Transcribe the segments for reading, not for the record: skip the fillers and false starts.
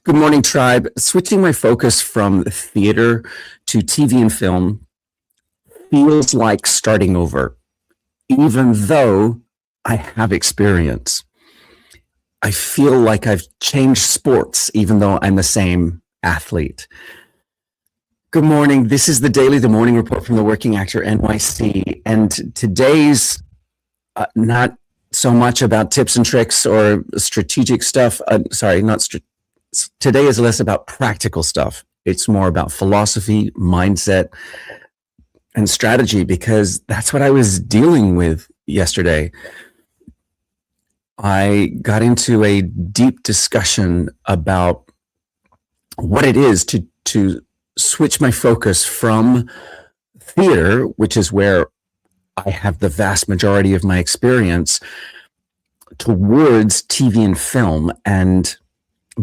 Good morning, tribe. Switching my focus from theater to TV and film feels like starting over, even though I have experience. I feel like I've changed sports, even though I'm the same athlete. Good morning. This is the morning report from the Working Actor NYC. And today's not so much about tips and tricks or strategic stuff. Today is less about practical stuff. It's more about philosophy, mindset, and strategy, because that's what I was dealing with yesterday. I got into a deep discussion about what it is to switch my focus from theater, which is where I have the vast majority of my experience, towards TV and film, and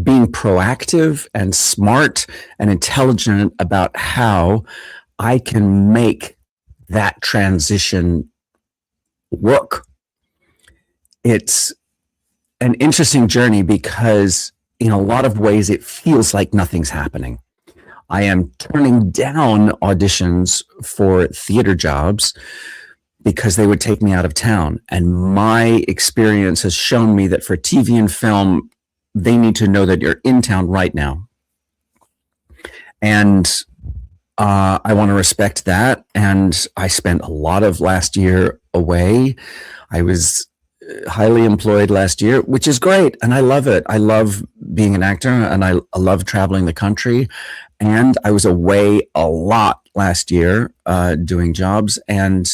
being proactive and smart and intelligent about how I can make that transition work. It's an interesting journey because in a lot of ways it feels like nothing's happening. I am turning down auditions for theater jobs because they would take me out of town. And my experience has shown me that for TV and film, they need to know that you're in town right now. And I want to respect that. And I spent a lot of last year away. I was highly employed last year, which is great. And I love it. I love being an actor, and I love traveling the country. And I was away a lot last year doing jobs. And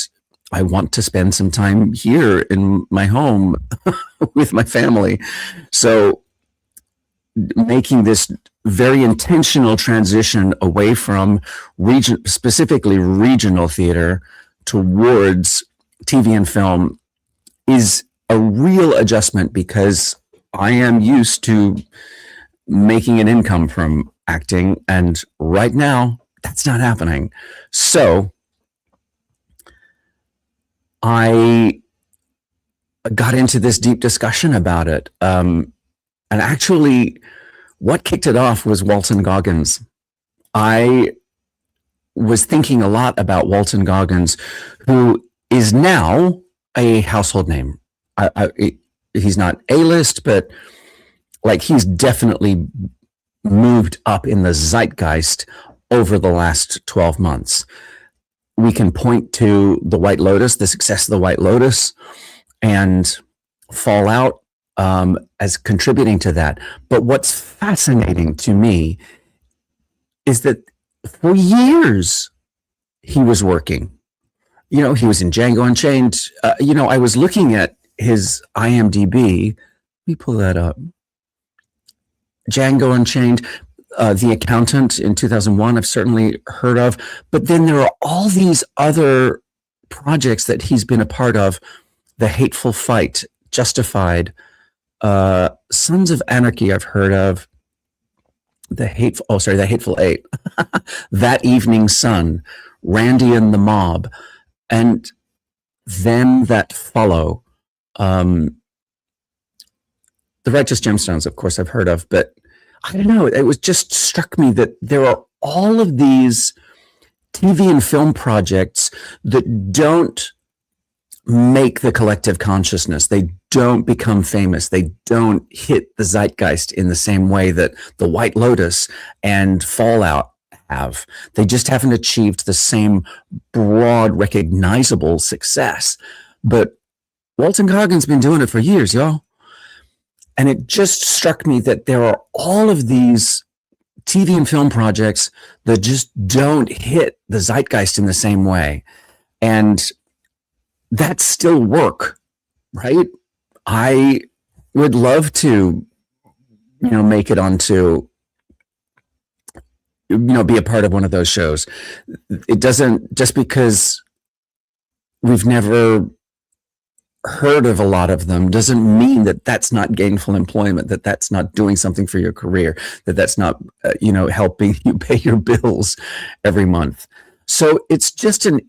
I want to spend some time here in my home with my family. So making this very intentional transition away from specifically regional theater towards TV and film is a real adjustment, because I am used to making an income from acting, and right now that's not happening. So I got into this deep discussion about it. And actually, what kicked it off was Walton Goggins. I was thinking a lot about Walton Goggins, who is now a household name. He's not A-list, but like he's definitely moved up in the zeitgeist over the last 12 months. We can point to The White Lotus, the success of The White Lotus, and Fallout as contributing to that. But what's fascinating to me is that for years he was working. You know, he was in Django Unchained. I was looking at his IMDb. Let me pull that up. Django Unchained, The Accountant in 2001, I've certainly heard of. But then there are all these other projects that he's been a part of. The Hateful Fight, Justified, Sons of Anarchy I've heard of. The Hateful Eight. That Evening Sun, Randy and the Mob, and Them That Follow. The Righteous Gemstones, of course, I've heard of, but I don't know. It was just struck me that there are all of these TV and film projects that don't make the collective consciousness. They don't become famous. They don't hit the zeitgeist in the same way that The White Lotus and Fallout have. They just haven't achieved the same broad, recognizable success. But Walton Goggins been doing it for years, y'all. And it just struck me that there are all of these TV and film projects that just don't hit the zeitgeist in the same way. And that's still work, right? I would love to, make it onto, be a part of one of those shows. It doesn't, just because we've never heard of a lot of them, doesn't mean that that's not gainful employment, that that's not doing something for your career, that that's not, helping you pay your bills every month. So it's just an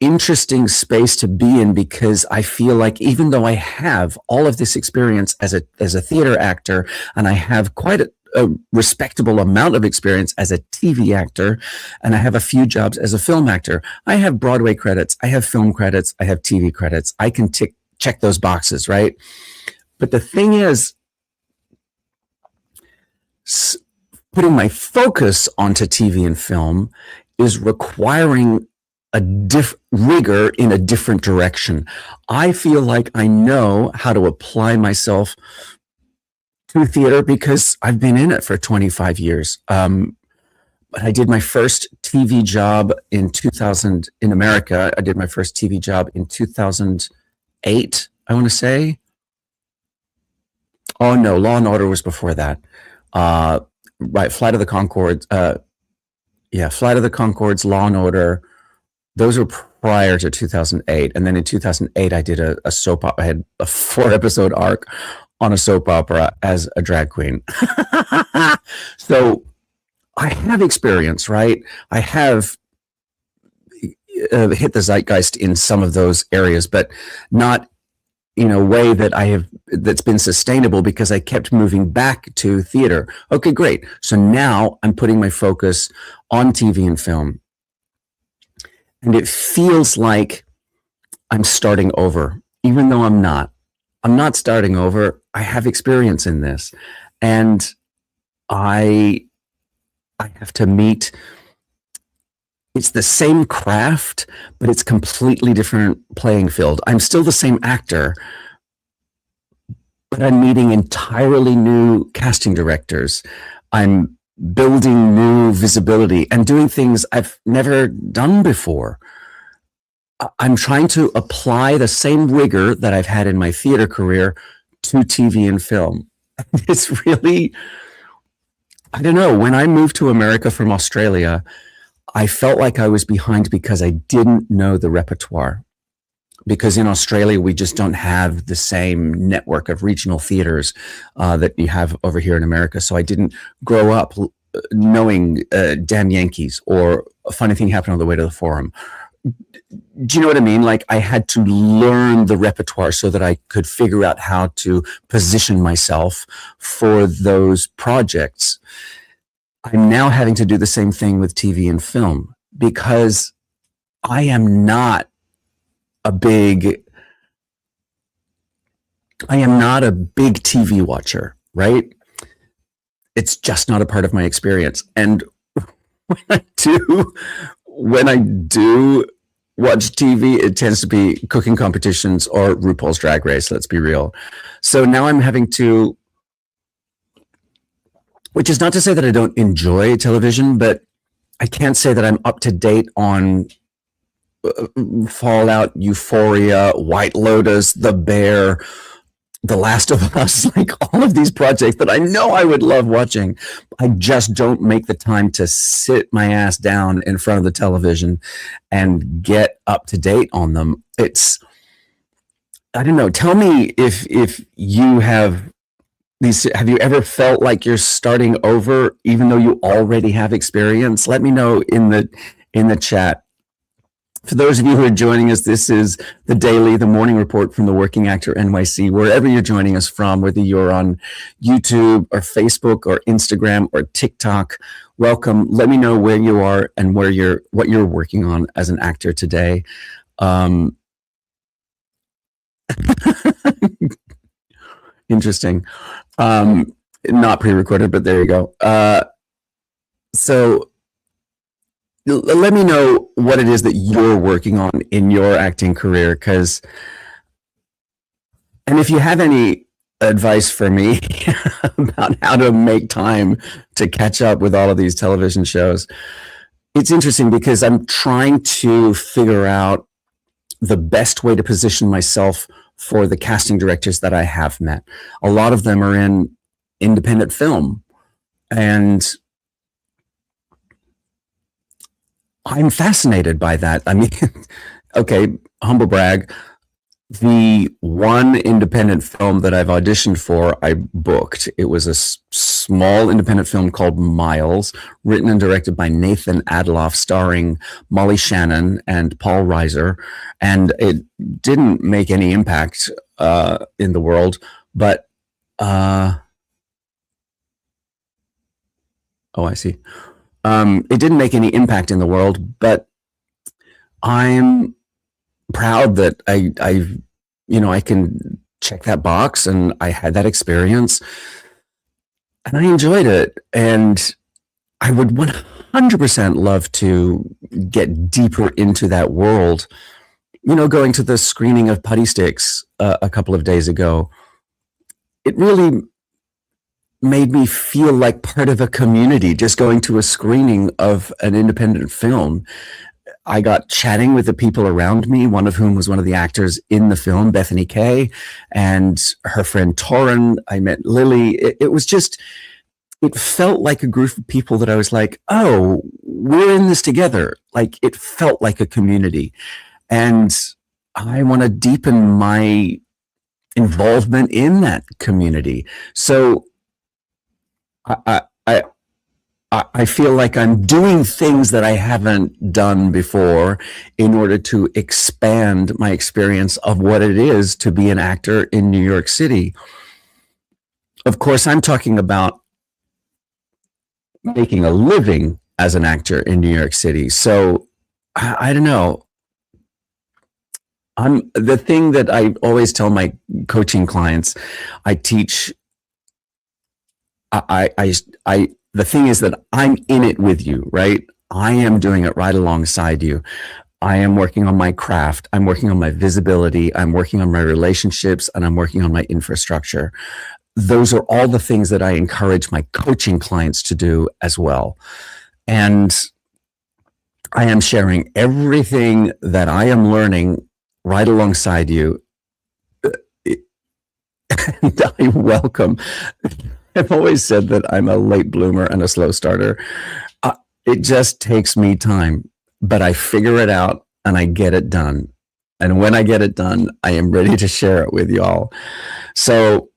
interesting space to be in, because I feel like even though I have all of this experience as a theater actor, and I have quite a respectable amount of experience as a TV actor, and I have a few jobs as a film actor. I have Broadway credits, I have film credits, I have TV credits. I can check those boxes, right? But the thing is, putting my focus onto TV and film is requiring a rigor in a different direction. I feel like I know how to apply myself to theater because I've been in it for 25 years. But I did my first TV job in 2000 in America. I did my first TV job in 2008, I want to say. Oh no, Law and Order was before that. Right, Flight of the Conchords. Flight of the Conchords, Law and Order. Those were prior to 2008. And then in 2008, I did a soap opera. I had a 4-episode arc on a soap opera as a drag queen. So I have experience, right? I have hit the zeitgeist in some of those areas, but not in a way that's been sustainable because I kept moving back to theater. Okay, great. So now I'm putting my focus on TV and film. And it feels like I'm starting over, even though I'm not. I'm not starting over. I have experience in this. And I have to meet, it's the same craft, but it's completely different playing field. I'm still the same actor, but I'm meeting entirely new casting directors. I'm building new visibility and doing things I've never done before. I'm trying to apply the same rigor that I've had in my theater career to TV and film. It's really, I don't know, when I moved to America from Australia, I felt like I was behind because I didn't know the repertoire. Because in Australia, we just don't have the same network of regional theaters that you have over here in America. So I didn't grow up knowing Damn Yankees or A Funny Thing Happened on the Way to the Forum. Do you know what I mean? Like I had to learn the repertoire so that I could figure out how to position myself for those projects. I'm now having to do the same thing with TV and film because I am not a big TV watcher, right? It's just not a part of my experience. And when I do watch TV, it tends to be cooking competitions or RuPaul's Drag Race, let's be real. So now I'm having to, which is not to say that I don't enjoy television, but I can't say that I'm up to date on Fallout, Euphoria, White Lotus, The Bear, The Last of Us, like all of these projects that I know I would love watching. I just don't make the time to sit my ass down in front of the television and get up to date on them. It's, I don't know. Tell me if you have you ever felt like you're starting over even though you already have experience? Let me know in the chat. For those of you who are joining us, this is the morning report from the Working Actor NYC, wherever you're joining us from, whether you're on YouTube or Facebook or Instagram or TikTok. Welcome. Let me know where you are and what you're working on as an actor today. Interesting. Not pre-recorded, but there you go. So let me know what it is that you're working on in your acting career, and if you have any advice for me about how to make time to catch up with all of these television shows. It's interesting because I'm trying to figure out the best way to position myself for the casting directors that I have met. A lot of them are in independent film, and I'm fascinated by that. I mean, okay, humble brag. The one independent film that I've auditioned for, I booked. It was a small independent film called Miles, written and directed by Nathan Adloff, starring Molly Shannon and Paul Reiser. And it didn't make any impact in the world, but Oh, I see. It didn't make any impact in the world, but I'm proud that I can check that box and I had that experience and I enjoyed it. And I would 100% love to get deeper into that world. Going to the screening of Putty Sticks a couple of days ago, it really made me feel like part of a community just going to a screening of an independent film. I got chatting with the people around me, one of whom was one of the actors in the film, Bethany Kay, and her friend Torrin. I met Lily. It was just, it felt like a group of people that I was like, oh, we're in this together. Like, it felt like a community. And I want to deepen my involvement in that community. So I, I, I feel like I'm doing things that I haven't done before in order to expand my experience of what it is to be an actor in New York City. Of course, I'm talking about making a living as an actor in New York City. So I don't know. The thing that I always tell my coaching clients, I teach. The thing is that I'm in it with you, right? I am doing it right alongside you. I am working on my craft. I'm working on my visibility. I'm working on my relationships, and I'm working on my infrastructure. Those are all the things that I encourage my coaching clients to do as well. And I am sharing everything that I am learning right alongside you. And I welcome. I've always said that I'm a late bloomer and a slow starter. It just takes me time, but I figure it out and I get it done. And when I get it done, I am ready to share it with y'all. So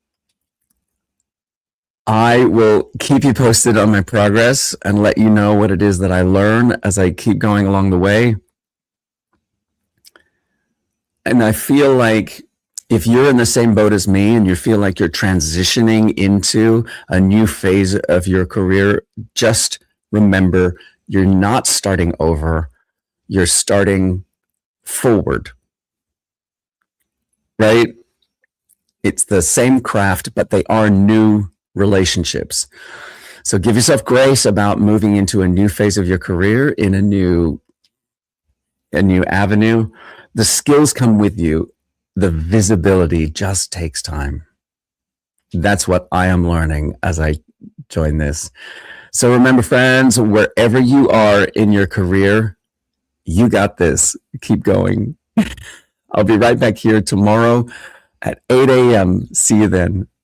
I will keep you posted on my progress and let you know what it is that I learn as I keep going along the way. And I feel like if you're in the same boat as me and you feel like you're transitioning into a new phase of your career, just remember you're not starting over, you're starting forward, right? It's the same craft, but they are new relationships. So give yourself grace about moving into a new phase of your career in a new avenue. The skills come with you. The visibility just takes time. That's what I am learning as I join this. So remember, friends, wherever you are in your career, you got this. Keep going. I'll be right back here tomorrow at 8 a.m. See you then.